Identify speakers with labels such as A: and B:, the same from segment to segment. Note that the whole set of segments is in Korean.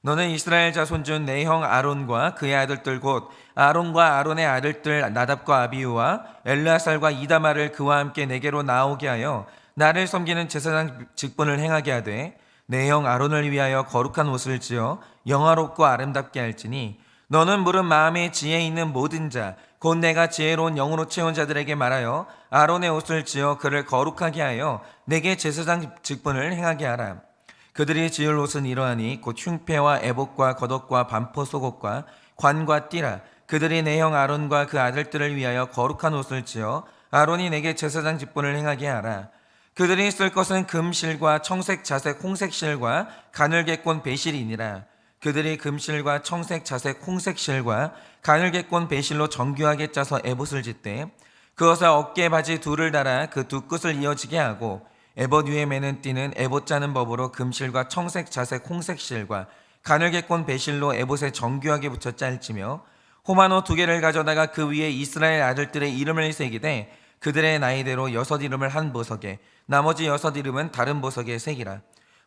A: 너는 이스라엘 자손 중 내 형 아론과 그의 아들들 곧 아론과 아론의 아들들 나답과 아비후와 엘르아살과 이다말을 그와 함께 내게로 나오게 하여 나를 섬기는 제사장 직분을 행하게 하되 내 형 아론을 위하여 거룩한 옷을 지어 영화롭고 아름답게 할지니 너는 물은 마음에 지혜 있는 모든 자 곧 내가 지혜로운 영으로 채운 자들에게 말하여 아론의 옷을 지어 그를 거룩하게 하여 내게 제사장 직분을 행하게 하라. 그들이 지을 옷은 이러하니 곧 흉패와 에봇과 겉옷과 반포 속옷과 관과 띠라. 그들이 내 형 아론과 그 아들들을 위하여 거룩한 옷을 지어 아론이 내게 제사장 직분을 행하게 하라. 그들이 쓸 것은 금실과 청색 자색 홍색 실과 가늘게꼰 배실이니라. 그들이 금실과 청색 자색 홍색 실과 가늘게꼰 배실로 정교하게 짜서 에봇을 짓되 그것을 어깨 바지 둘을 달아 그 두 끝을 이어지게 하고 에봇 위에 매는 띠는 에봇 짜는 법으로 금실과 청색 자색 홍색 실과 가늘게꼰 배실로 에봇에 정교하게 붙여 짤지며 호마노 2개를 가져다가 그 위에 이스라엘 아들들의 이름을 새기되 그들의 나이대로 6 이름을 한 보석에 나머지 6 이름은 다른 보석에 새기라.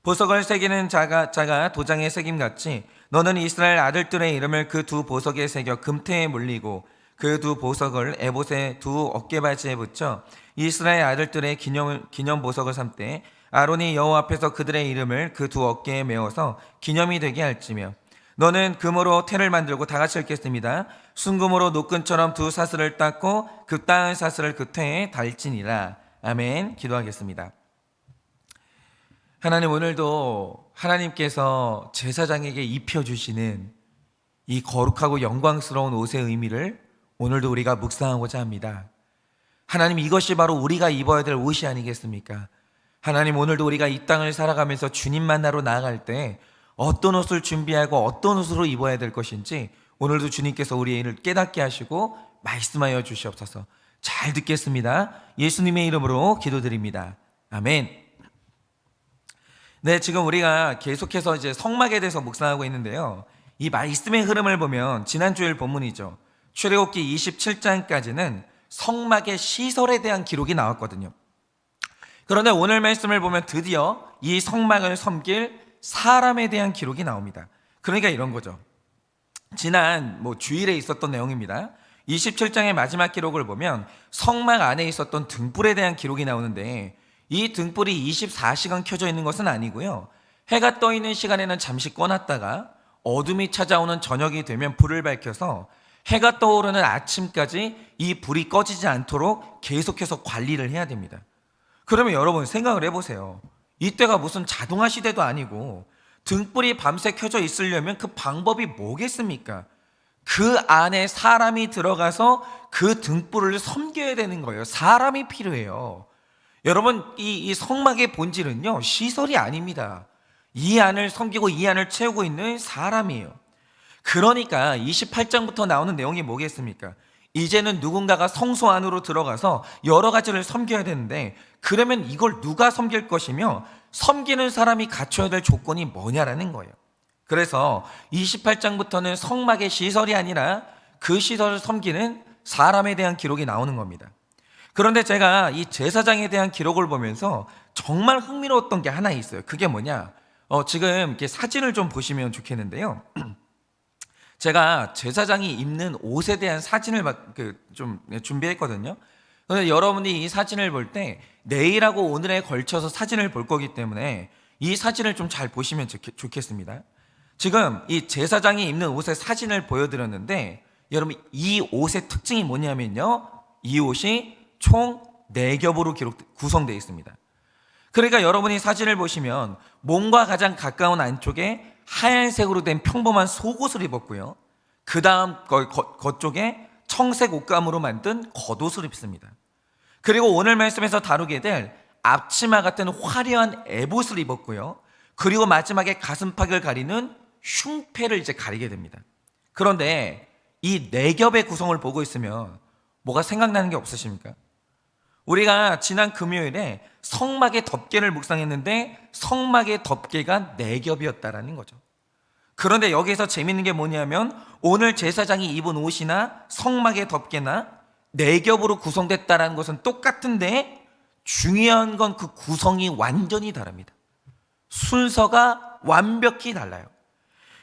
A: 보석을 새기는 자가 도장에 새김같이 너는 이스라엘 아들들의 이름을 그 두 보석에 새겨 금태에 물리고 그 두 보석을 에봇의 두 어깨바지에 붙여 이스라엘 아들들의 기념 보석을 삼되 아론이 여호와 앞에서 그들의 이름을 그 두 어깨에 메어서 기념이 되게 할지며 너는 금으로 태를 만들고 다 같이 읽겠습니다. 순금으로 노끈처럼 두 사슬을 닦고 그 닦은 사슬을 그 태에 달지니라. 아멘. 기도하겠습니다. 하나님, 오늘도 하나님께서 제사장에게 입혀주시는 이 거룩하고 영광스러운 옷의 의미를 오늘도 우리가 묵상하고자 합니다. 하나님, 이것이 바로 우리가 입어야 될 옷이 아니겠습니까? 하나님, 오늘도 우리가 이 땅을 살아가면서 주님 만나러 나아갈 때 어떤 옷을 준비하고 어떤 옷으로 입어야 될 것인지 오늘도 주님께서 우리의 일을 깨닫게 하시고 말씀하여 주시옵소서. 잘 듣겠습니다. 예수님의 이름으로 기도드립니다. 아멘. 네, 지금 우리가 계속해서 이제 성막에 대해서 묵상하고 있는데요. 이 말씀의 흐름을 보면 지난주일 본문이죠. 출애굽기 27장까지는 성막의 시설에 대한 기록이 나왔거든요. 그런데 오늘 말씀을 보면 드디어 이 성막을 섬길 사람에 대한 기록이 나옵니다. 그러니까 이런 거죠. 지난 주일에 있었던 내용입니다. 27장의 마지막 기록을 보면 성막 안에 있었던 등불에 대한 기록이 나오는데 이 등불이 24시간 켜져 있는 것은 아니고요. 해가 떠 있는 시간에는 잠시 꺼놨다가 어둠이 찾아오는 저녁이 되면 불을 밝혀서 해가 떠오르는 아침까지 이 불이 꺼지지 않도록 계속해서 관리를 해야 됩니다. 그러면 여러분 생각을 해보세요. 이때가 무슨 자동화 시대도 아니고 등불이 밤새 켜져 있으려면 그 방법이 뭐겠습니까? 그 안에 사람이 들어가서 그 등불을 섬겨야 되는 거예요. 사람이 필요해요. 여러분, 이 성막의 본질은요, 시설이 아닙니다. 이 안을 섬기고 이 안을 채우고 있는 사람이에요. 그러니까 28장부터 나오는 내용이 뭐겠습니까? 이제는 누군가가 성소 안으로 들어가서 여러 가지를 섬겨야 되는데 그러면 이걸 누가 섬길 것이며 섬기는 사람이 갖춰야 될 조건이 뭐냐라는 거예요. 그래서 28장부터는 성막의 시설이 아니라 그 시설을 섬기는 사람에 대한 기록이 나오는 겁니다. 그런데 제가 이 제사장에 대한 기록을 보면서 정말 흥미로웠던 게 하나 있어요. 그게 뭐냐? 지금 이렇게 사진을 좀 보시면 좋겠는데요. 제가 제사장이 입는 옷에 대한 사진을 좀 준비했거든요. 그런데 여러분이 이 사진을 볼 때 내일하고 오늘에 걸쳐서 사진을 볼 거기 때문에 이 사진을 좀 잘 보시면 좋겠습니다. 지금 이 제사장이 입는 옷의 사진을 보여드렸는데 여러분 이 옷의 특징이 뭐냐면요. 이 옷이 총 4겹으로 구성되어 있습니다. 그러니까 여러분이 사진을 보시면 몸과 가장 가까운 안쪽에 하얀색으로 된 평범한 속옷을 입었고요. 그 다음 겉쪽에 청색 옷감으로 만든 겉옷을 입습니다. 그리고 오늘 말씀에서 다루게 될 앞치마 같은 화려한 에봇을 입었고요. 그리고 마지막에 가슴팍을 가리는 흉패를 이제 가리게 됩니다. 그런데 이 4겹의 구성을 보고 있으면 뭐가 생각나는 게 없으십니까? 우리가 지난 금요일에 성막의 덮개를 묵상했는데 성막의 덮개가 4겹이었다라는 거죠. 그런데 여기서 재밌는 게 뭐냐면 오늘 제사장이 입은 옷이나 성막의 덮개나 4겹으로 구성됐다는 것은 똑같은데 중요한 건 그 구성이 완전히 다릅니다. 순서가 완벽히 달라요.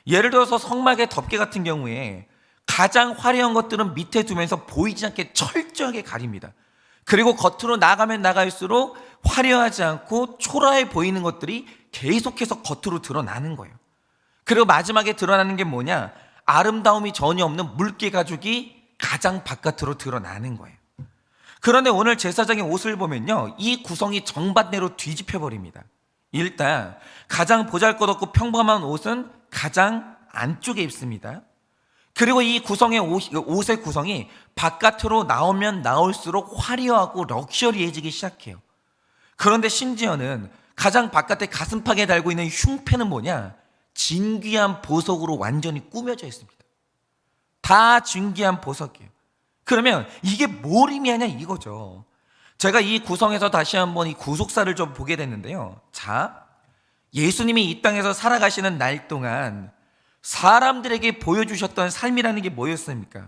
A: 예를 들어서 성막의 덮개 같은 경우에 가장 화려한 것들은 밑에 두면서 보이지 않게 철저하게 가립니다. 그리고 겉으로 나가면 나갈수록 화려하지 않고 초라해 보이는 것들이 계속해서 겉으로 드러나는 거예요. 그리고 마지막에 드러나는 게 뭐냐? 아름다움이 전혀 없는 물개 가죽이 가장 바깥으로 드러나는 거예요. 그런데 오늘 제사장의 옷을 보면요, 이 구성이 정반대로 뒤집혀 버립니다. 일단 가장 보잘것없고 평범한 옷은 가장 안쪽에 입습니다. 그리고 이 옷의 구성이 바깥으로 나오면 나올수록 화려하고 럭셔리해지기 시작해요. 그런데 심지어는 가장 바깥에 가슴팍에 달고 있는 흉패는 뭐냐? 진귀한 보석으로 완전히 꾸며져 있습니다. 다 진귀한 보석이에요. 그러면 이게 뭘 의미하냐 이거죠. 제가 이 구성에서 다시 한번 이 구속사를 좀 보게 됐는데요. 자, 예수님이 이 땅에서 살아가시는 날 동안 사람들에게 보여주셨던 삶이라는 게 뭐였습니까?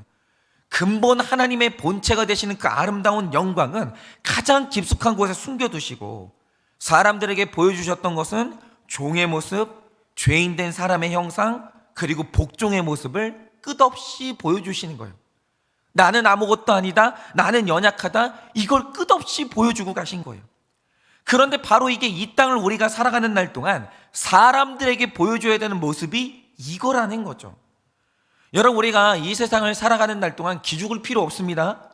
A: 근본 하나님의 본체가 되시는 그 아름다운 영광은 가장 깊숙한 곳에 숨겨두시고, 사람들에게 보여주셨던 것은 종의 모습, 죄인된 사람의 형상, 그리고 복종의 모습을 끝없이 보여주시는 거예요. 나는 아무것도 아니다, 나는 연약하다, 이걸 끝없이 보여주고 가신 거예요. 그런데 바로 이게 이 땅을 우리가 살아가는 날 동안 사람들에게 보여줘야 되는 모습이 이거라는 거죠. 여러분, 우리가 이 세상을 살아가는 날 동안 기죽을 필요 없습니다.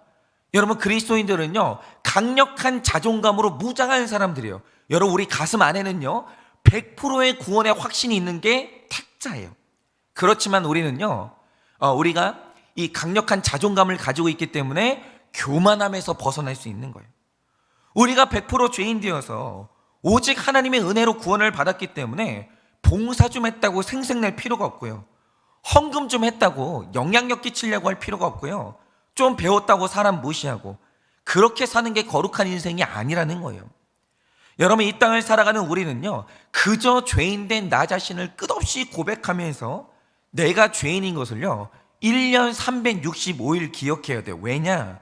A: 여러분, 그리스도인들은요, 강력한 자존감으로 무장한 사람들이에요. 여러분, 우리 가슴 안에는요 100%의 구원의 확신이 있는 게 탁자예요. 그렇지만 우리는요, 우리가 이 강력한 자존감을 가지고 있기 때문에 교만함에서 벗어날 수 있는 거예요. 우리가 100% 죄인 되어서 오직 하나님의 은혜로 구원을 받았기 때문에 봉사 좀 했다고 생색낼 필요가 없고요, 헌금 좀 했다고 영향력 끼치려고 할 필요가 없고요, 좀 배웠다고 사람 무시하고 그렇게 사는 게 거룩한 인생이 아니라는 거예요. 여러분, 이 땅을 살아가는 우리는요, 그저 죄인된 나 자신을 끝없이 고백하면서 내가 죄인인 것을요 1년 365일 기억해야 돼요. 왜냐?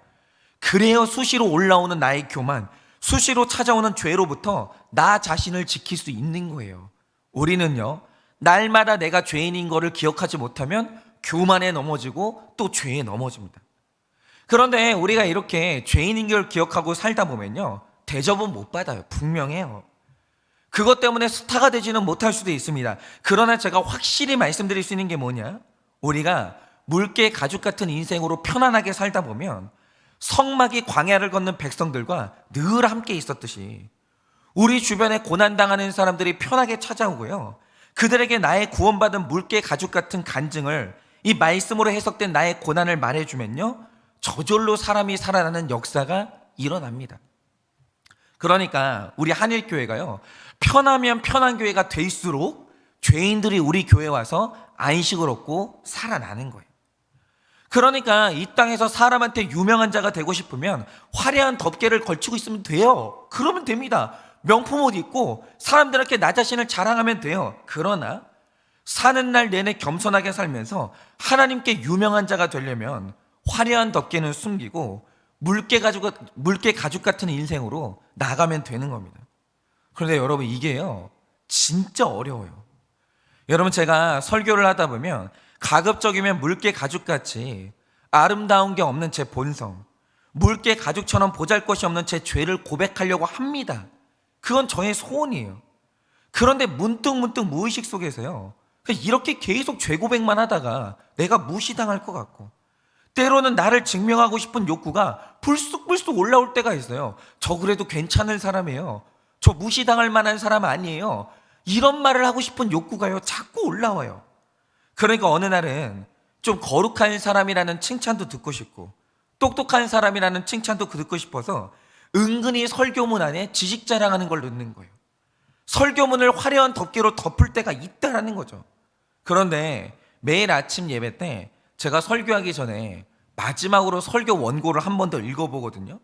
A: 그래야 수시로 올라오는 나의 교만, 수시로 찾아오는 죄로부터 나 자신을 지킬 수 있는 거예요. 우리는요, 날마다 내가 죄인인 거를 기억하지 못하면 교만에 넘어지고 또 죄에 넘어집니다. 그런데 우리가 이렇게 죄인인 걸 기억하고 살다 보면요, 대접은 못 받아요. 분명해요. 그것 때문에 스타가 되지는 못할 수도 있습니다. 그러나 제가 확실히 말씀드릴 수 있는 게 뭐냐? 우리가 물개 가죽 같은 인생으로 편안하게 살다 보면 성막이 광야를 걷는 백성들과 늘 함께 있었듯이 우리 주변에 고난당하는 사람들이 편하게 찾아오고요, 그들에게 나의 구원받은 물개 가죽 같은 간증을 이 말씀으로 해석된 나의 고난을 말해주면요, 저절로 사람이 살아나는 역사가 일어납니다. 그러니까 우리 한일교회가요, 편하면 편한 교회가 될수록 죄인들이 우리 교회에 와서 안식을 얻고 살아나는 거예요. 그러니까 이 땅에서 사람한테 유명한 자가 되고 싶으면 화려한 덮개를 걸치고 있으면 돼요. 그러면 됩니다. 명품 옷 입고 사람들한테 나 자신을 자랑하면 돼요. 그러나 사는 날 내내 겸손하게 살면서 하나님께 유명한 자가 되려면 화려한 덮개는 숨기고 물개 가죽 같은 인생으로 나가면 되는 겁니다. 그런데 여러분, 이게요 진짜 어려워요. 여러분, 제가 설교를 하다 보면 가급적이면 물개 가죽같이 아름다운 게 없는 제 본성, 물개 가죽처럼 보잘것이 없는 제 죄를 고백하려고 합니다. 그건 저의 소원이에요. 그런데 문득 무의식 속에서요, 이렇게 계속 죄 고백만 하다가 내가 무시당할 것 같고, 때로는 나를 증명하고 싶은 욕구가 불쑥불쑥 올라올 때가 있어요. 저 그래도 괜찮은 사람이에요, 저 무시당할 만한 사람 아니에요, 이런 말을 하고 싶은 욕구가요 자꾸 올라와요. 그러니까 어느 날은 좀 거룩한 사람이라는 칭찬도 듣고 싶고 똑똑한 사람이라는 칭찬도 듣고 싶어서 은근히 설교문 안에 지식 자랑하는 걸 넣는 거예요. 설교문을 화려한 덮개로 덮을 때가 있다라는 거죠. 그런데 매일 아침 예배 때 제가 설교하기 전에 마지막으로 설교 원고를 한 번 더 읽어보거든요.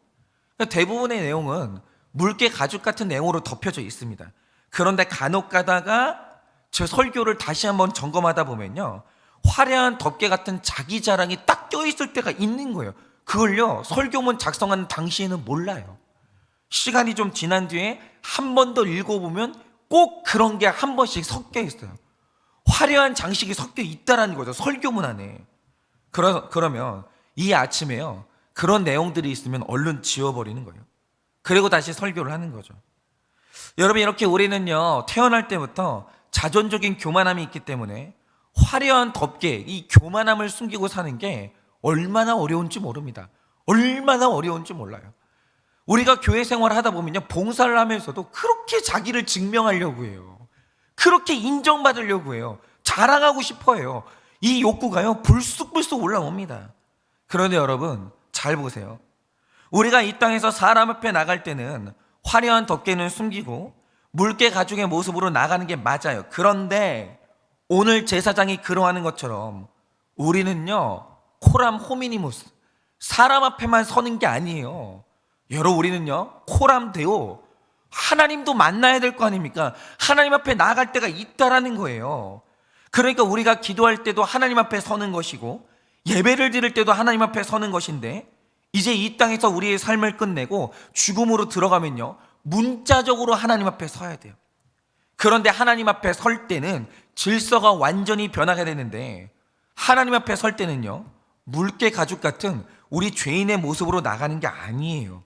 A: 대부분의 내용은 물개 가죽 같은 내용으로 덮여져 있습니다. 그런데 간혹 가다가 제 설교를 다시 한번 점검하다 보면요, 화려한 덮개 같은 자기 자랑이 딱 껴있을 때가 있는 거예요. 그걸요 설교문 작성하는 당시에는 몰라요. 시간이 좀 지난 뒤에 한 번 더 읽어보면 꼭 그런 게 한 번씩 섞여 있어요. 화려한 장식이 섞여 있다라는 거죠. 설교문 안에. 그러면 이 아침에요, 그런 내용들이 있으면 얼른 지워버리는 거예요. 그리고 다시 설교를 하는 거죠. 여러분, 이렇게 우리는요, 태어날 때부터 자존적인 교만함이 있기 때문에 화려한 덮개, 이 교만함을 숨기고 사는 게 얼마나 어려운지 모릅니다. 얼마나 어려운지 몰라요. 우리가 교회 생활을 하다 보면요, 봉사를 하면서도 그렇게 자기를 증명하려고 해요. 그렇게 인정받으려고 해요. 자랑하고 싶어 해요. 이 욕구가요, 불쑥불쑥 올라옵니다. 그런데 여러분, 잘 보세요. 우리가 이 땅에서 사람 앞에 나갈 때는 화려한 덮개는 숨기고 물개 가죽의 모습으로 나가는 게 맞아요. 그런데 오늘 제사장이 그러하는 것처럼 우리는요, 코람 호미니무스, 사람 앞에만 서는 게 아니에요. 여러분, 우리는요, 코람 데오, 하나님도 만나야 될 거 아닙니까? 하나님 앞에 나갈 때가 있다라는 거예요. 그러니까 우리가 기도할 때도 하나님 앞에 서는 것이고, 예배를 드릴 때도 하나님 앞에 서는 것인데, 이제 이 땅에서 우리의 삶을 끝내고 죽음으로 들어가면요, 문자적으로 하나님 앞에 서야 돼요. 그런데 하나님 앞에 설 때는 질서가 완전히 변하게 되는데, 하나님 앞에 설 때는요, 물개 가죽 같은 우리 죄인의 모습으로 나가는 게 아니에요.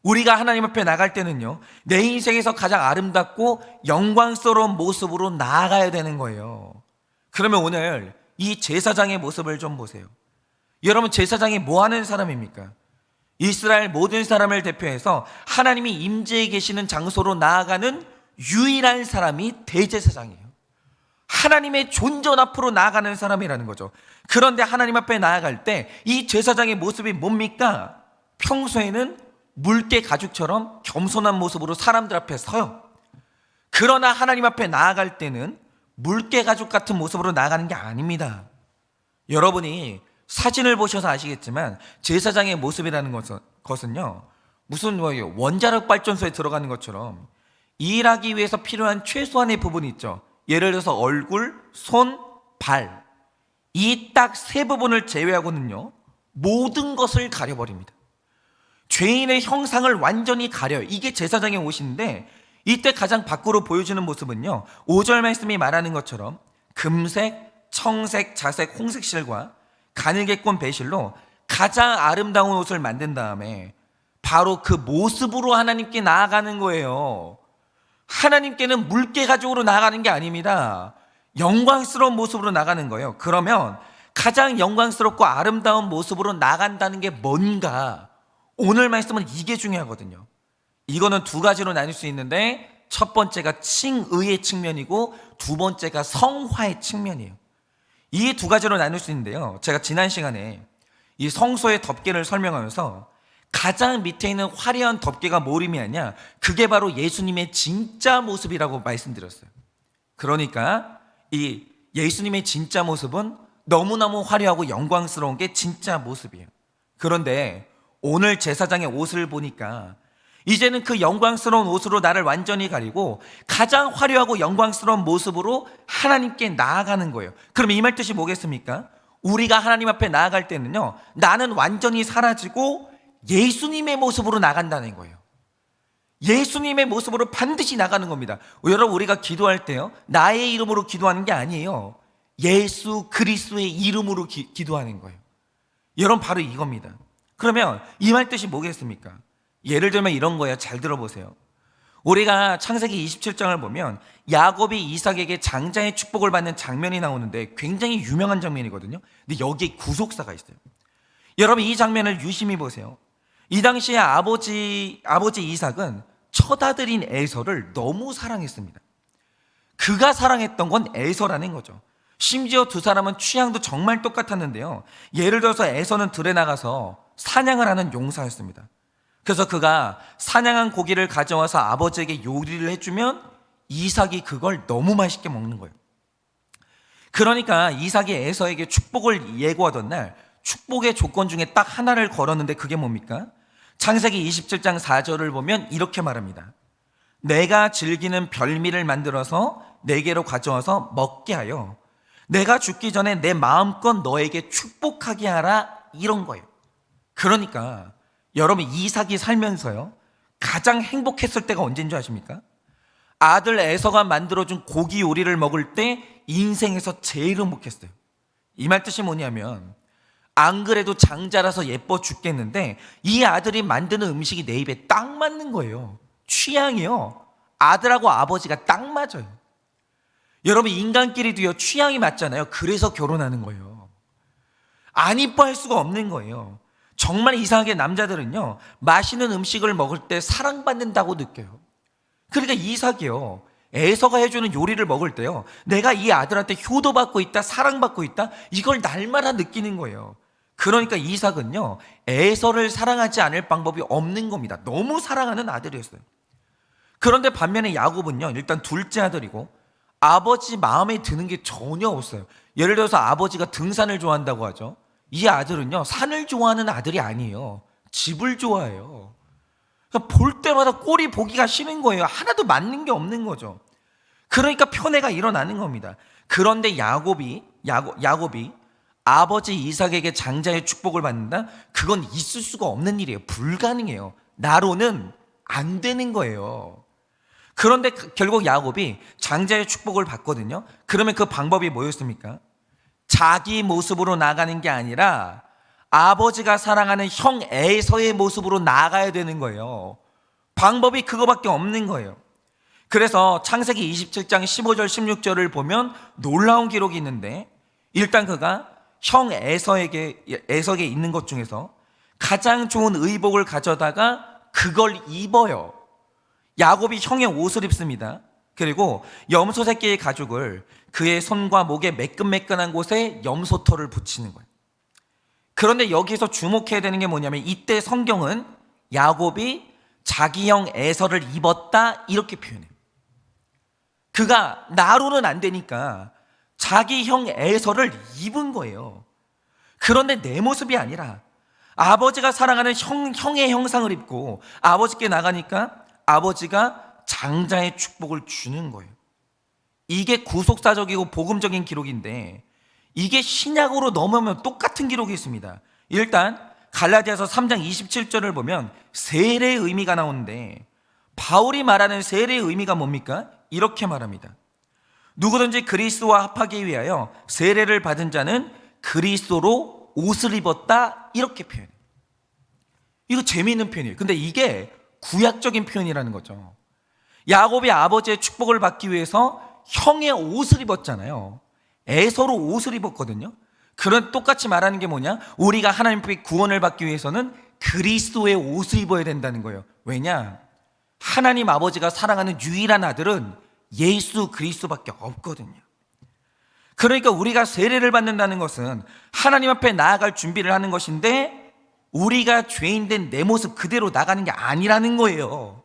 A: 우리가 하나님 앞에 나갈 때는요, 내 인생에서 가장 아름답고 영광스러운 모습으로 나아가야 되는 거예요. 그러면 오늘 이 제사장의 모습을 좀 보세요. 여러분, 제사장이 뭐 하는 사람입니까? 이스라엘 모든 사람을 대표해서 하나님이 임재해 계시는 장소로 나아가는 유일한 사람이 대제사장이에요. 하나님의 존전 앞으로 나아가는 사람이라는 거죠. 그런데 하나님 앞에 나아갈 때 이 제사장의 모습이 뭡니까? 평소에는 물개 가죽처럼 겸손한 모습으로 사람들 앞에 서요. 그러나 하나님 앞에 나아갈 때는 물개 가죽 같은 모습으로 나아가는 게 아닙니다. 여러분이 사진을 보셔서 아시겠지만 제사장의 모습이라는 것은요, 무슨 원자력 발전소에 들어가는 것처럼 일하기 위해서 필요한 최소한의 부분이 있죠. 예를 들어서 얼굴, 손, 발, 이 딱 세 부분을 제외하고는요, 모든 것을 가려버립니다. 죄인의 형상을 완전히 가려요. 이게 제사장의 옷인데, 이때 가장 밖으로 보여주는 모습은요, 5절 말씀이 말하는 것처럼 금색, 청색, 자색, 홍색 실과 가늘게꼰 배실로 가장 아름다운 옷을 만든 다음에 바로 그 모습으로 하나님께 나아가는 거예요. 하나님께는 물개 가죽으로 나아가는 게 아닙니다. 영광스러운 모습으로 나가는 거예요. 그러면 가장 영광스럽고 아름다운 모습으로 나간다는 게 뭔가? 오늘 말씀은 이게 중요하거든요. 이거는 두 가지로 나눌 수 있는데, 첫 번째가 칭의의 측면이고 두 번째가 성화의 측면이에요. 이 두 가지로 나눌 수 있는데요, 제가 지난 시간에 이 성소의 덮개를 설명하면서 가장 밑에 있는 화려한 덮개가 뭘 의미하냐, 그게 바로 예수님의 진짜 모습이라고 말씀드렸어요. 그러니까 이 예수님의 진짜 모습은 너무너무 화려하고 영광스러운 게 진짜 모습이에요. 그런데 오늘 제사장의 옷을 보니까 이제는 그 영광스러운 옷으로 나를 완전히 가리고 가장 화려하고 영광스러운 모습으로 하나님께 나아가는 거예요. 그럼 이 말 뜻이 뭐겠습니까? 우리가 하나님 앞에 나아갈 때는요, 나는 완전히 사라지고 예수님의 모습으로 나간다는 거예요. 예수님의 모습으로 반드시 나가는 겁니다. 여러분, 우리가 기도할 때요, 나의 이름으로 기도하는 게 아니에요. 예수 그리스도의 이름으로 기도하는 거예요. 여러분, 바로 이겁니다. 그러면 이 말 뜻이 뭐겠습니까? 예를 들면 이런 거예요. 잘 들어보세요. 우리가 창세기 27장을 보면 야곱이 이삭에게 장자의 축복을 받는 장면이 나오는데 굉장히 유명한 장면이거든요. 근데 여기에 구속사가 있어요. 여러분, 이 장면을 유심히 보세요. 이 당시에 아버지 이삭은 처다들인 에서를 너무 사랑했습니다. 그가 사랑했던 건 에서라는 거죠. 심지어 두 사람은 취향도 정말 똑같았는데요, 예를 들어서 에서는 들에 나가서 사냥을 하는 용사였습니다. 그래서 그가 사냥한 고기를 가져와서 아버지에게 요리를 해주면 이삭이 그걸 너무 맛있게 먹는 거예요. 그러니까 이삭이 에서에게 축복을 예고하던 날 축복의 조건 중에 딱 하나를 걸었는데 그게 뭡니까? 창세기 27장 4절을 보면 이렇게 말합니다. 내가 즐기는 별미를 만들어서 내게로 가져와서 먹게 하여 내가 죽기 전에 내 마음껏 너에게 축복하게 하라, 이런 거예요. 그러니까 여러분, 이삭이 살면서요, 가장 행복했을 때가 언제인 줄 아십니까? 아들 에서가 만들어준 고기 요리를 먹을 때 인생에서 제일 행복했어요. 이 말 뜻이 뭐냐면, 안 그래도 장자라서 예뻐 죽겠는데 이 아들이 만드는 음식이 내 입에 딱 맞는 거예요. 취향이요, 아들하고 아버지가 딱 맞아요. 여러분, 인간끼리도요 취향이 맞잖아요. 그래서 결혼하는 거예요. 안 이뻐할 수가 없는 거예요. 정말 이상하게 남자들은요 맛있는 음식을 먹을 때 사랑받는다고 느껴요. 그러니까 이삭이요, 에서가 해주는 요리를 먹을 때요, 내가 이 아들한테 효도받고 있다, 사랑받고 있다, 이걸 날마다 느끼는 거예요. 그러니까 이삭은요 에서를 사랑하지 않을 방법이 없는 겁니다. 너무 사랑하는 아들이었어요. 그런데 반면에 야곱은요, 일단 둘째 아들이고 아버지 마음에 드는 게 전혀 없어요. 예를 들어서 아버지가 등산을 좋아한다고 하죠. 이 아들은요 산을 좋아하는 아들이 아니에요. 집을 좋아해요. 그러니까 볼 때마다 꼴이 보기가 싫은 거예요. 하나도 맞는 게 없는 거죠. 그러니까 편애가 일어나는 겁니다. 그런데 야곱이 아버지 이삭에게 장자의 축복을 받는다? 그건 있을 수가 없는 일이에요. 불가능해요. 나로는 안 되는 거예요. 그런데 결국 야곱이 장자의 축복을 받거든요. 그러면 그 방법이 뭐였습니까? 자기 모습으로 나가는 게 아니라 아버지가 사랑하는 형 에서의 모습으로 나가야 되는 거예요. 방법이 그거밖에 없는 거예요. 그래서 창세기 27장 15절 16절을 보면 놀라운 기록이 있는데, 일단 그가 형 에서에게 있는 것 중에서 가장 좋은 의복을 가져다가 그걸 입어요. 야곱이 형의 옷을 입습니다. 그리고 염소 새끼의 가죽을 그의 손과 목에 매끈매끈한 곳에 염소털을 붙이는 거예요. 그런데 여기서 주목해야 되는 게 뭐냐면, 이때 성경은 야곱이 자기 형 에서를 입었다 이렇게 표현해요. 그가 나로는 안 되니까 자기 형 에서를 입은 거예요. 그런데 내 모습이 아니라 아버지가 사랑하는 형의 형상을 입고 아버지께 나가니까 아버지가 장자의 축복을 주는 거예요. 이게 구속사적이고 복음적인 기록인데, 이게 신약으로 넘어오면 똑같은 기록이 있습니다. 일단 갈라디아서 3장 27절을 보면 세례의 의미가 나오는데, 바울이 말하는 세례의 의미가 뭡니까? 이렇게 말합니다. 누구든지 그리스도와 합하기 위하여 세례를 받은 자는 그리스도로 옷을 입었다 이렇게 표현해요. 이거 재미있는 표현이에요. 근데 이게 구약적인 표현이라는 거죠. 야곱이 아버지의 축복을 받기 위해서 형의 옷을 입었잖아요. 에서로 옷을 입었거든요. 그런 똑같이 말하는 게 뭐냐? 우리가 하나님 앞에 구원을 받기 위해서는 그리스도의 옷을 입어야 된다는 거예요. 왜냐? 하나님 아버지가 사랑하는 유일한 아들은 예수 그리스도밖에 없거든요. 그러니까 우리가 세례를 받는다는 것은 하나님 앞에 나아갈 준비를 하는 것인데, 우리가 죄인된 내 모습 그대로 나가는 게 아니라는 거예요.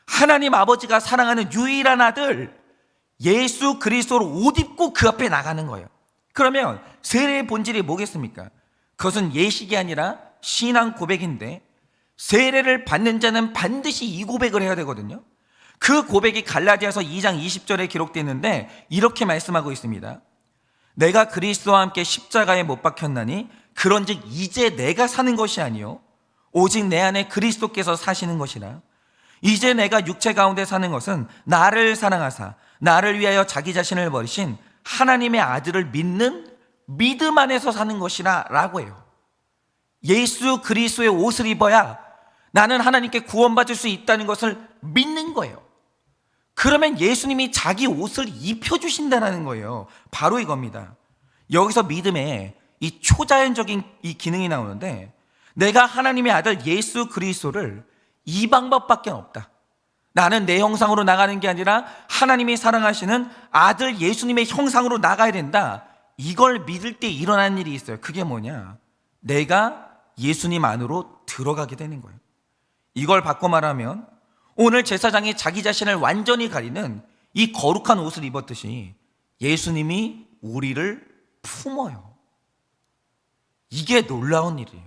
A: 하나님 아버지가 사랑하는 유일한 아들 예수 그리스도로 옷 입고 그 앞에 나가는 거예요. 그러면 세례의 본질이 뭐겠습니까? 그것은 예식이 아니라 신앙 고백인데, 세례를 받는 자는 반드시 이 고백을 해야 되거든요. 그 고백이 갈라디아서 2장 20절에 기록되어 있는데 이렇게 말씀하고 있습니다. 내가 그리스도와 함께 십자가에 못 박혔나니 그런즉 이제 내가 사는 것이 아니요 오직 내 안에 그리스도께서 사시는 것이라. 이제 내가 육체 가운데 사는 것은 나를 사랑하사 나를 위하여 자기 자신을 버리신 하나님의 아들을 믿는 믿음 안에서 사는 것이라 라고 해요. 예수 그리스도의 옷을 입어야 나는 하나님께 구원받을 수 있다는 것을 믿는 거예요. 그러면 예수님이 자기 옷을 입혀주신다는 거예요. 바로 이겁니다. 여기서 믿음에 이 초자연적인 이 기능이 나오는데, 내가 하나님의 아들 예수 그리스도를 이 방법밖에 없다. 나는 내 형상으로 나가는 게 아니라 하나님이 사랑하시는 아들 예수님의 형상으로 나가야 된다. 이걸 믿을 때 일어나는 일이 있어요. 그게 뭐냐? 내가 예수님 안으로 들어가게 되는 거예요. 이걸 바꿔 말하면 오늘 제사장이 자기 자신을 완전히 가리는 이 거룩한 옷을 입었듯이 예수님이 우리를 품어요. 이게 놀라운 일이에요.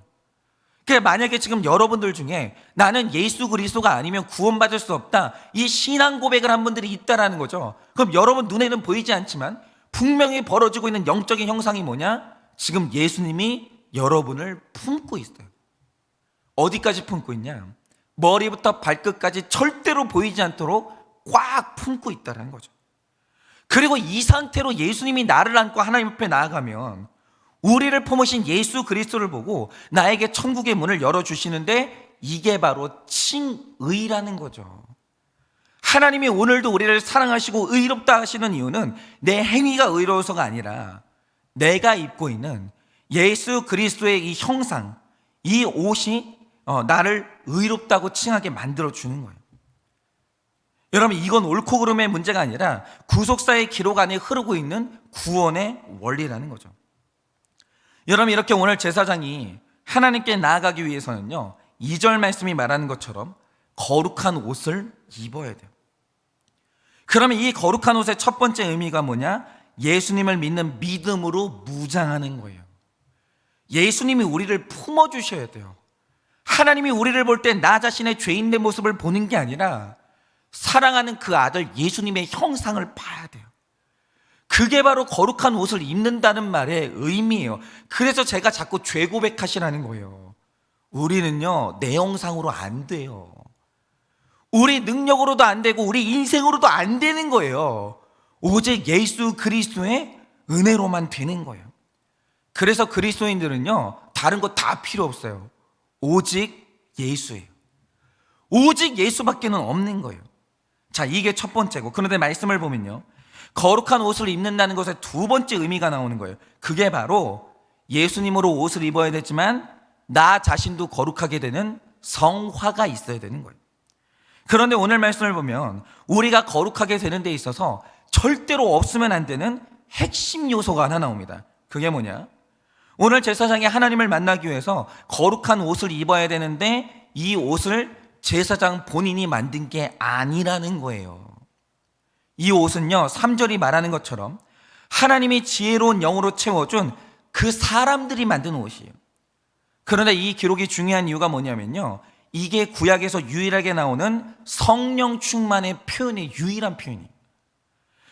A: 그러니까 만약에 지금 여러분들 중에 나는 예수 그리스도가 아니면 구원받을 수 없다, 이 신앙 고백을 한 분들이 있다라는 거죠. 그럼 여러분 눈에는 보이지 않지만 분명히 벌어지고 있는 영적인 형상이 뭐냐? 지금 예수님이 여러분을 품고 있어요. 어디까지 품고 있냐? 머리부터 발끝까지 절대로 보이지 않도록 꽉 품고 있다는 거죠. 그리고 이 상태로 예수님이 나를 안고 하나님 앞에 나아가면 우리를 품으신 예수 그리스도를 보고 나에게 천국의 문을 열어주시는데, 이게 바로 칭의라는 거죠. 하나님이 오늘도 우리를 사랑하시고 의롭다 하시는 이유는 내 행위가 의로워서가 아니라 내가 입고 있는 예수 그리스도의 이 형상, 이 옷이 나를 의롭다고 칭하게 만들어주는 거예요. 여러분, 이건 옳고 그름의 문제가 아니라 구속사의 기록 안에 흐르고 있는 구원의 원리라는 거죠. 여러분, 이렇게 오늘 제사장이 하나님께 나아가기 위해서는요, 2절 말씀이 말하는 것처럼 거룩한 옷을 입어야 돼요. 그러면 이 거룩한 옷의 첫 번째 의미가 뭐냐? 예수님을 믿는 믿음으로 무장하는 거예요. 예수님이 우리를 품어주셔야 돼요. 하나님이 우리를 볼 때 나 자신의 죄인된 모습을 보는 게 아니라 사랑하는 그 아들 예수님의 형상을 봐야 돼요. 그게 바로 거룩한 옷을 입는다는 말의 의미예요. 그래서 제가 자꾸 죄 고백하시라는 거예요. 우리는요, 내 형상으로 안 돼요. 우리 능력으로도 안 되고 우리 인생으로도 안 되는 거예요. 오직 예수 그리스도의 은혜로만 되는 거예요. 그래서 그리스도인들은요, 다른 거 다 필요 없어요. 오직 예수예요. 오직 예수밖에는 없는 거예요. 자, 이게 첫 번째고, 그런데 말씀을 보면요, 거룩한 옷을 입는다는 것의 두 번째 의미가 나오는 거예요. 그게 바로 예수님으로 옷을 입어야 되지만 나 자신도 거룩하게 되는 성화가 있어야 되는 거예요. 그런데 오늘 말씀을 보면 우리가 거룩하게 되는 데 있어서 절대로 없으면 안 되는 핵심 요소가 하나 나옵니다. 그게 뭐냐? 오늘 제사장이 하나님을 만나기 위해서 거룩한 옷을 입어야 되는데 이 옷을 제사장 본인이 만든 게 아니라는 거예요. 이 옷은요, 3절이 말하는 것처럼 하나님이 지혜로운 영으로 채워준 그 사람들이 만든 옷이에요. 그런데 이 기록이 중요한 이유가 뭐냐면요, 이게 구약에서 유일하게 나오는 성령 충만의 표현의 유일한 표현이에요.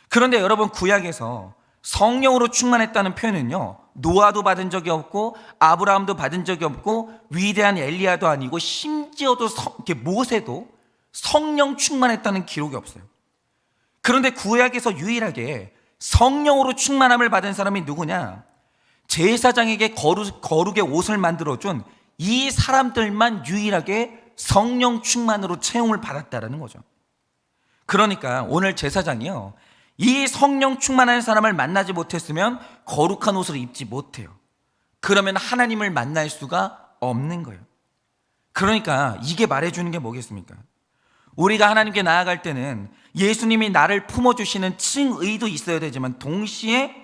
A: 그런데 여러분, 구약에서 성령으로 충만했다는 표현은요, 노아도 받은 적이 없고 아브라함도 받은 적이 없고 위대한 엘리야도 아니고 심지어도 모세도 성령 충만했다는 기록이 없어요. 그런데 구약에서 유일하게 성령으로 충만함을 받은 사람이 누구냐? 제사장에게 거룩의 옷을 만들어준 이 사람들만 유일하게 성령 충만으로 채용을 받았다라는 거죠. 그러니까 오늘 제사장이요, 이 성령 충만한 사람을 만나지 못했으면 거룩한 옷을 입지 못해요. 그러면 하나님을 만날 수가 없는 거예요. 그러니까 이게 말해주는 게 뭐겠습니까? 우리가 하나님께 나아갈 때는 예수님이 나를 품어주시는 칭의도 있어야 되지만 동시에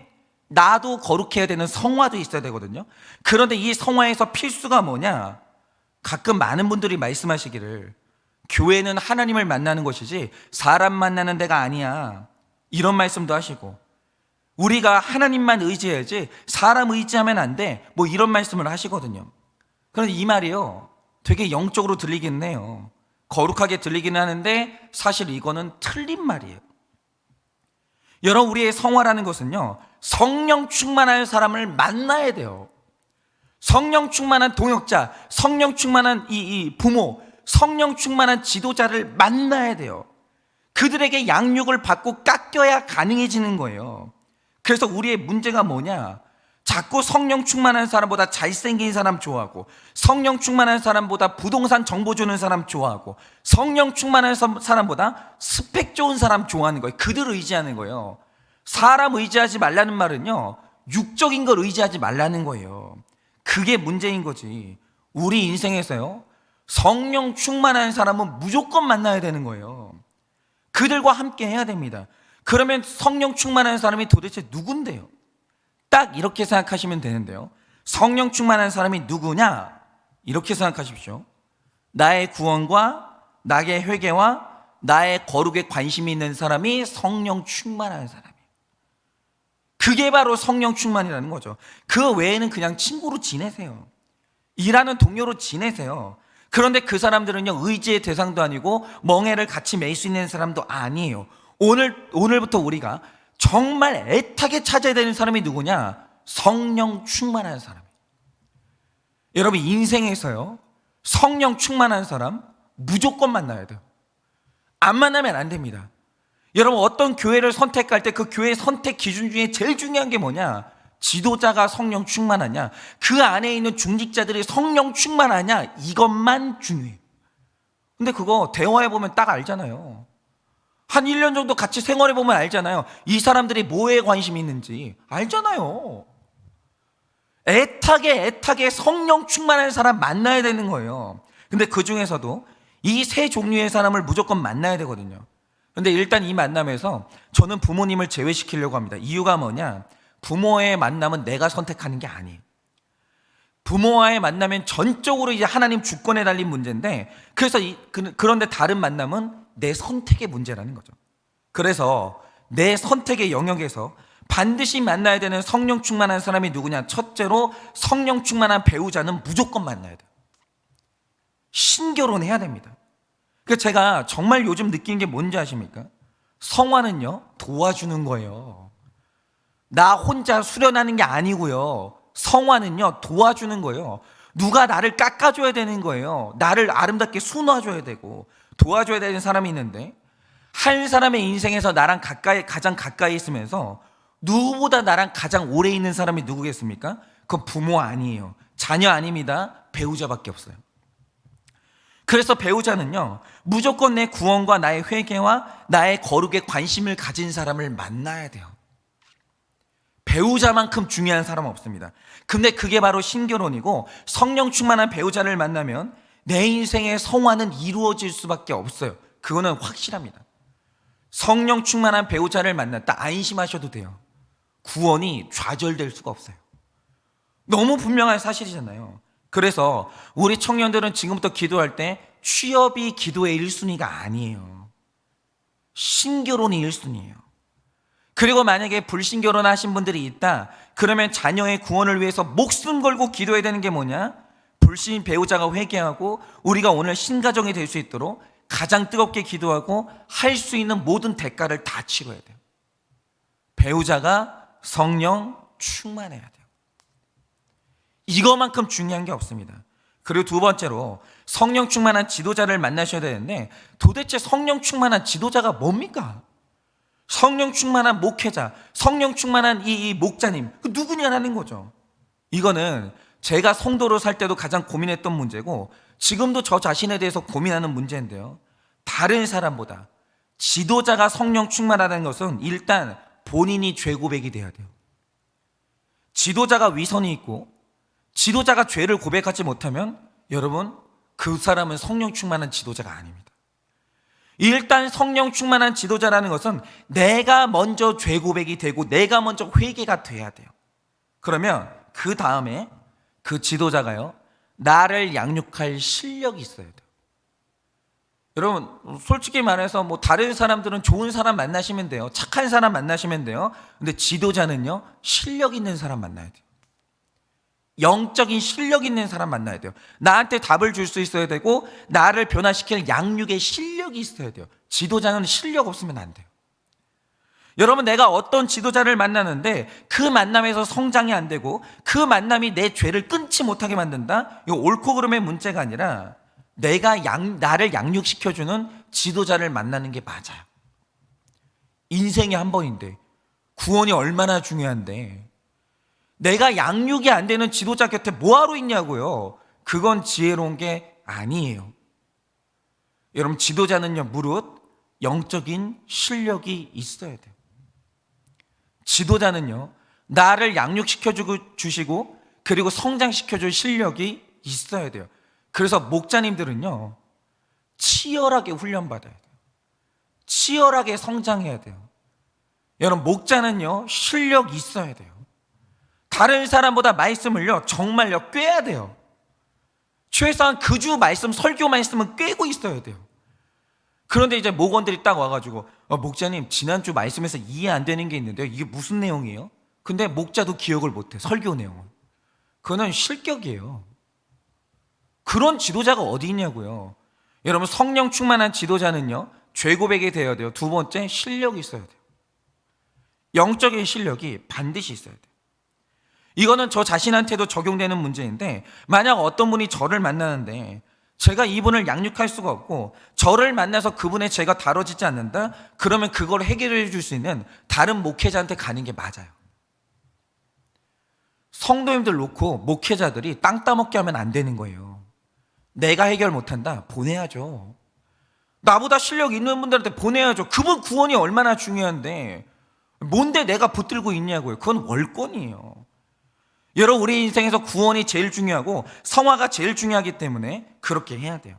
A: 나도 거룩해야 되는 성화도 있어야 되거든요. 그런데 이 성화에서 필수가 뭐냐? 가끔 많은 분들이 말씀하시기를 교회는 하나님을 만나는 것이지 사람 만나는 데가 아니야, 이런 말씀도 하시고, 우리가 하나님만 의지해야지 사람 의지하면 안 돼, 뭐 이런 말씀을 하시거든요. 그런데 이 말이요, 되게 영적으로 들리긴 해요. 거룩하게 들리기는 하는데 사실 이거는 틀린 말이에요. 여러분, 우리의 성화라는 것은요, 성령 충만한 사람을 만나야 돼요. 성령 충만한 동역자, 성령 충만한 이 부모, 성령 충만한 지도자를 만나야 돼요. 그들에게 양육을 받고 깎여야 가능해지는 거예요. 그래서 우리의 문제가 뭐냐? 자꾸 성령 충만한 사람보다 잘생긴 사람 좋아하고, 성령 충만한 사람보다 부동산 정보 주는 사람 좋아하고, 성령 충만한 사람보다 스펙 좋은 사람 좋아하는 거예요. 그들을 의지하는 거예요. 사람 의지하지 말라는 말은요, 육적인 걸 의지하지 말라는 거예요. 그게 문제인 거지. 우리 인생에서요, 성령 충만한 사람은 무조건 만나야 되는 거예요. 그들과 함께 해야 됩니다. 그러면 성령 충만한 사람이 도대체 누군데요? 딱 이렇게 생각하시면 되는데요, 성령 충만한 사람이 누구냐? 이렇게 생각하십시오. 나의 구원과 나의 회개와 나의 거룩에 관심이 있는 사람이 성령 충만한 사람이에요. 그게 바로 성령 충만이라는 거죠. 그 외에는 그냥 친구로 지내세요. 일하는 동료로 지내세요. 그런데 그 사람들은요, 의지의 대상도 아니고 멍에를 같이 맬 수 있는 사람도 아니에요. 오늘부터 우리가 정말 애타게 찾아야 되는 사람이 누구냐? 성령 충만한 사람이에요. 여러분, 인생에서요, 성령 충만한 사람 무조건 만나야 돼요. 안 만나면 안 됩니다. 여러분, 어떤 교회를 선택할 때 그 교회 선택 기준 중에 제일 중요한 게 뭐냐? 지도자가 성령 충만하냐, 그 안에 있는 중직자들이 성령 충만하냐, 이것만 중요해요. 근데 그거 대화해보면 딱 알잖아요. 한 1년 정도 같이 생활해보면 알잖아요. 이 사람들이 뭐에 관심이 있는지 알잖아요. 애타게 성령 충만한 사람 만나야 되는 거예요. 근데 그 중에서도 이 세 종류의 사람을 무조건 만나야 되거든요. 근데 일단 이 만남에서 저는 부모님을 제외시키려고 합니다. 이유가 뭐냐? 부모의 만남은 내가 선택하는 게 아니에요. 부모와의 만남은 전적으로 이제 하나님 주권에 달린 문제인데, 그래서 그런데 다른 만남은 내 선택의 문제라는 거죠. 그래서 내 선택의 영역에서 반드시 만나야 되는 성령 충만한 사람이 누구냐? 첫째로 성령 충만한 배우자는 무조건 만나야 돼요. 신결혼해야 됩니다. 그래서 제가 정말 요즘 느낀 게 뭔지 아십니까? 성화는요, 도와주는 거예요. 나 혼자 수련하는 게 아니고요. 성화는요, 도와주는 거예요. 누가 나를 깎아줘야 되는 거예요. 나를 아름답게 수놓아줘야 되고 도와줘야 되는 사람이 있는데, 한 사람의 인생에서 나랑 가장 가까이 있으면서 누구보다 나랑 가장 오래 있는 사람이 누구겠습니까? 그건 부모 아니에요. 자녀 아닙니다. 배우자밖에 없어요. 그래서 배우자는요, 무조건 내 구원과 나의 회개와 나의 거룩에 관심을 가진 사람을 만나야 돼요. 배우자만큼 중요한 사람은 없습니다. 근데 그게 바로 신결혼이고, 성령 충만한 배우자를 만나면 내 인생의 성화는 이루어질 수밖에 없어요. 그거는 확실합니다. 성령 충만한 배우자를 만났다, 안심하셔도 돼요. 구원이 좌절될 수가 없어요. 너무 분명한 사실이잖아요. 그래서 우리 청년들은 지금부터 기도할 때 취업이 기도의 1순위가 아니에요. 신결혼이 1순위예요. 그리고 만약에 불신결혼 하신 분들이 있다, 그러면 자녀의 구원을 위해서 목숨 걸고 기도해야 되는 게 뭐냐? 불신 배우자가 회개하고 우리가 오늘 신가정이 될 수 있도록 가장 뜨겁게 기도하고 할 수 있는 모든 대가를 다 치러야 돼요. 배우자가 성령 충만해야 돼요. 이거만큼 중요한 게 없습니다. 그리고 두 번째로 성령 충만한 지도자를 만나셔야 되는데, 도대체 성령 충만한 지도자가 뭡니까? 성령 충만한 목회자, 성령 충만한 이 목자님, 그 누구냐라는 거죠. 이거는 제가 성도로 살 때도 가장 고민했던 문제고, 지금도 저 자신에 대해서 고민하는 문제인데요, 다른 사람보다 지도자가 성령 충만하다는 것은 일단 본인이 죄 고백이 돼야 돼요. 지도자가 위선이 있고 지도자가 죄를 고백하지 못하면, 여러분, 그 사람은 성령 충만한 지도자가 아닙니다. 일단 성령 충만한 지도자라는 것은 내가 먼저 죄 고백이 되고 내가 먼저 회개가 돼야 돼요. 그러면 그 다음에 그 지도자가요, 나를 양육할 실력이 있어야 돼요. 여러분, 솔직히 말해서 다른 사람들은 좋은 사람 만나시면 돼요. 착한 사람 만나시면 돼요. 근데 지도자는요, 실력 있는 사람 만나야 돼요. 영적인 실력 있는 사람 만나야 돼요. 나한테 답을 줄 수 있어야 되고 나를 변화시킬 양육의 실력이 있어야 돼요. 지도자는 실력 없으면 안 돼요. 여러분, 내가 어떤 지도자를 만나는데 그 만남에서 성장이 안 되고 그 만남이 내 죄를 끊지 못하게 만든다? 이거 옳고 그름의 문제가 아니라 나를 양육시켜주는 지도자를 만나는 게 맞아요. 인생이 한 번인데, 구원이 얼마나 중요한데, 내가 양육이 안 되는 지도자 곁에 뭐하러 있냐고요. 그건 지혜로운 게 아니에요. 여러분, 지도자는요, 무릇 영적인 실력이 있어야 돼요. 지도자는요, 나를 양육시켜 주시고 그리고 성장시켜 줄 실력이 있어야 돼요. 그래서 목자님들은요, 치열하게 훈련받아야 돼요. 치열하게 성장해야 돼요. 여러분, 목자는요, 실력이 있어야 돼요. 다른 사람보다 말씀을요, 정말요, 꿰야 돼요. 최소한 그 주 말씀, 설교 말씀은 꿰고 있어야 돼요. 그런데 이제 목원들이 딱 와가지고, 목자님, 지난주 말씀에서 이해 안 되는 게 있는데요, 이게 무슨 내용이에요? 근데 목자도 기억을 못해, 설교 내용은. 그거는 실격이에요. 그런 지도자가 어디 있냐고요. 여러분, 성령 충만한 지도자는요, 죄 고백이 되어야 돼요. 두 번째, 실력이 있어야 돼요. 영적인 실력이 반드시 있어야 돼요. 이거는 저 자신한테도 적용되는 문제인데, 만약 어떤 분이 저를 만나는데 제가 이분을 양육할 수가 없고, 저를 만나서 그분의 죄가 다뤄지지 않는다? 그러면 그걸 해결해 줄 수 있는 다른 목회자한테 가는 게 맞아요. 성도님들 놓고 목회자들이 땅 따먹게 하면 안 되는 거예요. 내가 해결 못한다? 보내야죠. 나보다 실력 있는 분들한테 보내야죠. 그분 구원이 얼마나 중요한데 뭔데 내가 붙들고 있냐고요. 그건 월권이에요. 여러분, 우리 인생에서 구원이 제일 중요하고 성화가 제일 중요하기 때문에 그렇게 해야 돼요.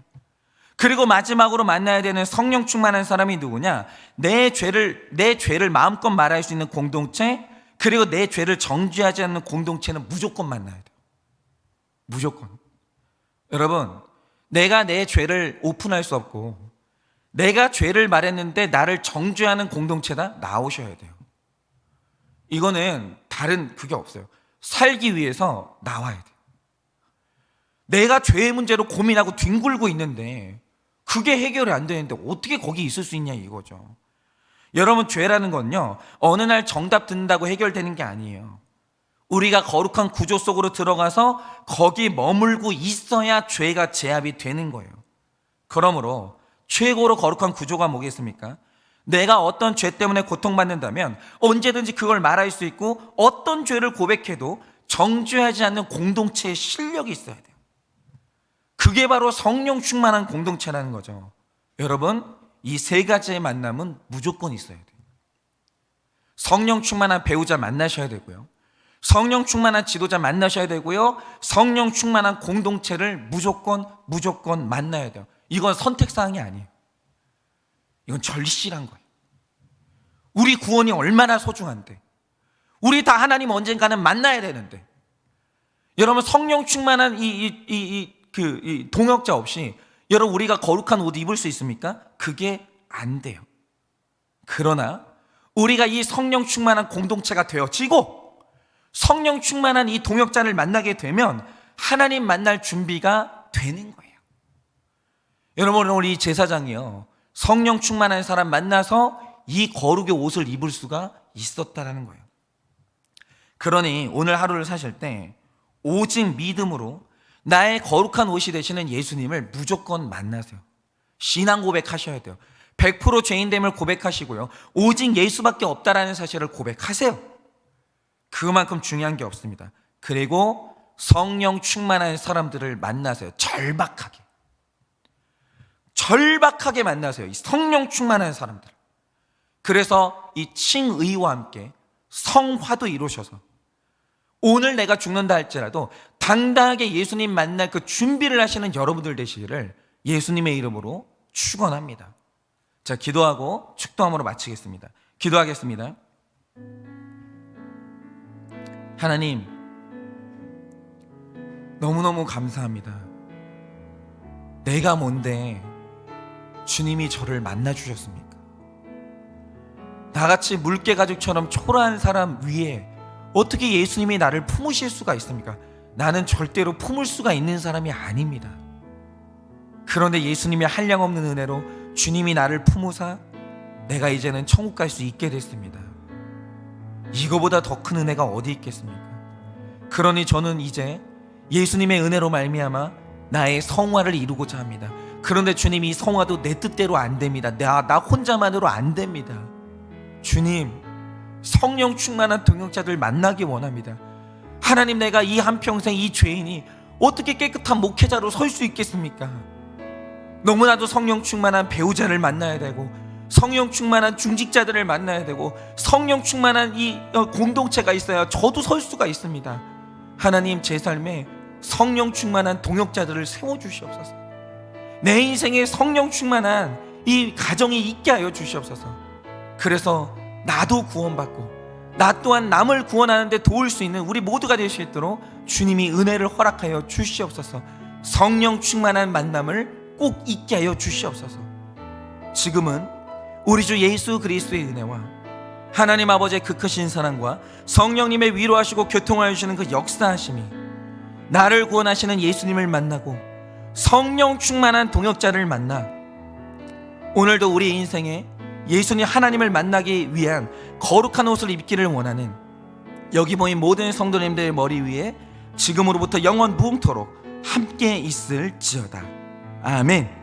A: 그리고 마지막으로 만나야 되는 성령 충만한 사람이 누구냐? 내 죄를 마음껏 말할 수 있는 공동체, 그리고 내 죄를 정죄하지 않는 공동체는 무조건 만나야 돼요. 무조건. 여러분, 내가 내 죄를 오픈할 수 없고 내가 죄를 말했는데 나를 정죄하는 공동체다? 나오셔야 돼요. 이거는 다른 그게 없어요. 살기 위해서 나와야 돼요. 내가 죄의 문제로 고민하고 뒹굴고 있는데 그게 해결이 안 되는데 어떻게 거기 있을 수 있냐 이거죠. 여러분, 죄라는 건요, 어느 날 정답 듣는다고 해결되는 게 아니에요. 우리가 거룩한 구조 속으로 들어가서 거기 머물고 있어야 죄가 제압이 되는 거예요. 그러므로 최고로 거룩한 구조가 뭐겠습니까? 내가 어떤 죄 때문에 고통받는다면 언제든지 그걸 말할 수 있고, 어떤 죄를 고백해도 정죄하지 않는 공동체의 실력이 있어야 돼요. 그게 바로 성령 충만한 공동체라는 거죠. 여러분, 이 세 가지의 만남은 무조건 있어야 돼요. 성령 충만한 배우자 만나셔야 되고요, 성령 충만한 지도자 만나셔야 되고요, 성령 충만한 공동체를 무조건 만나야 돼요. 이건 선택사항이 아니에요. 이건 절실한 거예요. 우리 구원이 얼마나 소중한데, 우리 다 하나님 언젠가는 만나야 되는데, 여러분, 성령 충만한 이 동역자 없이 여러분 우리가 거룩한 옷 입을 수 있습니까? 그게 안 돼요. 그러나 우리가 이 성령 충만한 공동체가 되어지고 성령 충만한 이 동역자를 만나게 되면 하나님 만날 준비가 되는 거예요. 여러분, 오늘 이 제사장이요, 성령 충만한 사람 만나서 이 거룩의 옷을 입을 수가 있었다라는 거예요. 그러니 오늘 하루를 사실 때 오직 믿음으로 나의 거룩한 옷이 되시는 예수님을 무조건 만나세요. 신앙 고백하셔야 돼요. 100% 죄인됨을 고백하시고요, 오직 예수밖에 없다라는 사실을 고백하세요. 그만큼 중요한 게 없습니다. 그리고 성령 충만한 사람들을 만나세요. 절박하게 만나세요. 이 성령 충만한 사람들. 그래서 이 칭의와 함께 성화도 이루셔서 오늘 내가 죽는다 할지라도 당당하게 예수님 만날 그 준비를 하시는 여러분들 되시기를 예수님의 이름으로 축원합니다. 자, 기도하고 축도함으로 마치겠습니다. 기도하겠습니다. 하나님, 너무너무 감사합니다. 내가 뭔데 주님이 저를 만나 주셨습니까? 나같이 물개가죽처럼 초라한 사람 위에 어떻게 예수님이 나를 품으실 수가 있습니까? 나는 절대로 품을 수가 있는 사람이 아닙니다. 그런데 예수님의 한량없는 은혜로 주님이 나를 품으사 내가 이제는 천국 갈 수 있게 됐습니다. 이거보다 더 큰 은혜가 어디 있겠습니까? 그러니 저는 이제 예수님의 은혜로 말미암아 나의 성화를 이루고자 합니다. 그런데 주님, 이 성화도 내 뜻대로 안 됩니다. 나 혼자만으로 안 됩니다. 주님, 성령 충만한 동역자들 만나기 원합니다. 하나님, 내가 이 한평생 이 죄인이 어떻게 깨끗한 목회자로 설 수 있겠습니까? 너무나도 성령 충만한 배우자를 만나야 되고, 성령 충만한 중직자들을 만나야 되고, 성령 충만한 이 공동체가 있어야 저도 설 수가 있습니다. 하나님, 제 삶에 성령 충만한 동역자들을 세워주시옵소서. 내 인생에 성령 충만한 이 가정이 있게 하여 주시옵소서. 그래서 나도 구원받고 나 또한 남을 구원하는 데 도울 수 있는 우리 모두가 될 수 있도록 주님이 은혜를 허락하여 주시옵소서. 성령 충만한 만남을 꼭 있게 하여 주시옵소서. 지금은 우리 주 예수 그리스도의 은혜와 하나님 아버지의 그 크신 사랑과 성령님의 위로하시고 교통하여 주시는 그 역사하심이 나를 구원하시는 예수님을 만나고 성령 충만한 동역자를 만나 오늘도 우리 인생에 예수님 하나님을 만나기 위한 거룩한 옷을 입기를 원하는 여기 모인 모든 성도님들의 머리 위에 지금으로부터 영원 무궁토록 함께 있을지어다.
B: 아멘.